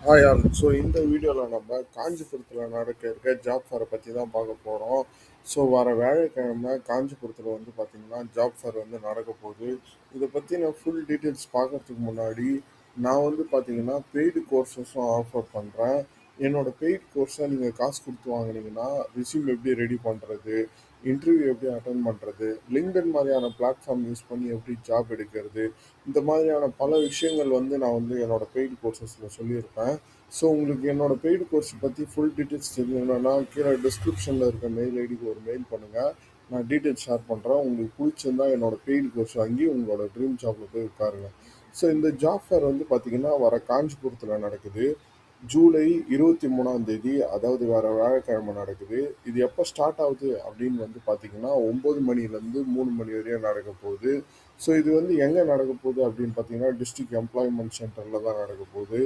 Hi all. So இந்த வீடியோவில் நம்ம காஞ்சிபுரத்தில் நடக்க இருக்க ஜாப் ஃபேரை பற்றி தான் பார்க்க போகிறோம். ஸோ வர வியாழக்கிழமை காஞ்சிபுரத்தில் வந்து பார்த்திங்கன்னா ஜாப் ஃபேர் வந்து நடக்க போகுது. இதை பற்றின ஃபுல் டீட்டெயில்ஸ் பார்க்கறதுக்கு முன்னாடி நான் வந்து பார்த்திங்கன்னா பெய்டு கோர்சஸும் ஆஃபர் பண்ணுறேன். என்னோட பெய்ட் கோர்ஸை நீங்கள் காசு கொடுத்து வாங்குனீங்கன்னா ரிசியூம் எப்படி ரெடி பண்ணுறது, இன்டர்வியூ எப்படி அட்டன் பண்ணுறது, லிங்க்டின் மாதிரியான பிளாட்ஃபார்ம் யூஸ் பண்ணி எப்படி ஜாப் எடுக்கிறது, இந்த மாதிரியான பல விஷயங்கள் வந்து நான் வந்து என்னோட பெய்டு கோர்சஸில் சொல்லியிருப்பேன். ஸோ உங்களுக்கு என்னோட பெய்டு கோர்ஸ் பற்றி ஃபுல் டீட்டெயில்ஸ் தெரியணும்னா கீழே டிஸ்கிரிப்ஷனில் இருக்க மெயில் ஐடிக்கு ஒரு மெயில் பண்ணுங்கள். நான் டீட்டெயில்ஸ் ஷேர் பண்ணுறேன். உங்களுக்கு பிடிச்சிருந்தா என்னோட பெய்டு கோர்ஸ் வாங்கி உங்களோட ட்ரீம் ஜாப்பில் போய் உட்காருங்க. ஸோ இந்த ஜாப் ஃபேர் வந்து பார்த்திங்கன்னா வர காஞ்சிபுரத்தில் நடக்குது. ஜூலை 23ஆம் தேதி, அதாவது வர வியாழக்கிழமை நடக்குது. இது எப்போ ஸ்டார்ட் ஆகுது அப்படின்னு வந்து பார்த்தீங்கன்னா 9 மணிலேருந்து 3 மணி வரையும் நடக்க போகுது. ஸோ இது வந்து எங்கே நடக்க போகுது அப்படின்னு பார்த்தீங்கன்னா டிஸ்ட்ரிக்ட் எம்ப்ளாய்மெண்ட் சென்டரில் தான் நடக்க போகுது.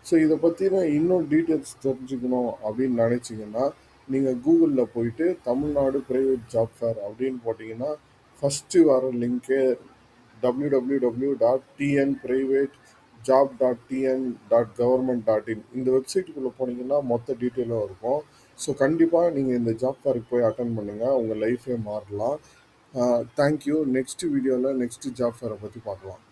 ஸோ இதை பற்றின இன்னும் டீட்டெயில்ஸ் தெரிஞ்சுக்கணும் அப்படின்னு நினச்சிங்கன்னா நீங்கள் கூகுளில் போயிட்டு தமிழ்நாடு ப்ரைவேட் ஜாப் ஃபேர் அப்படின்னு போட்டிங்கன்னா ஃபஸ்ட்டு வர லிங்க்கே www.tnprivatejob.tn.government.in இந்த வெப்சைட்டுக்குள்ளே போனீங்கன்னா மொத்த டீட்டெயிலும் இருக்கும். ஸோ கண்டிப்பாக நீங்கள் இந்த ஜாப் ஃபேருக்கு போய் அட்டன் பண்ணுங்கள், உங்கள் லைஃபே மாறலாம். தேங்க்யூ. நெக்ஸ்ட் வீடியோவில் நெக்ஸ்ட் ஜாப் ஃபேரை பற்றி பார்க்கலாம்.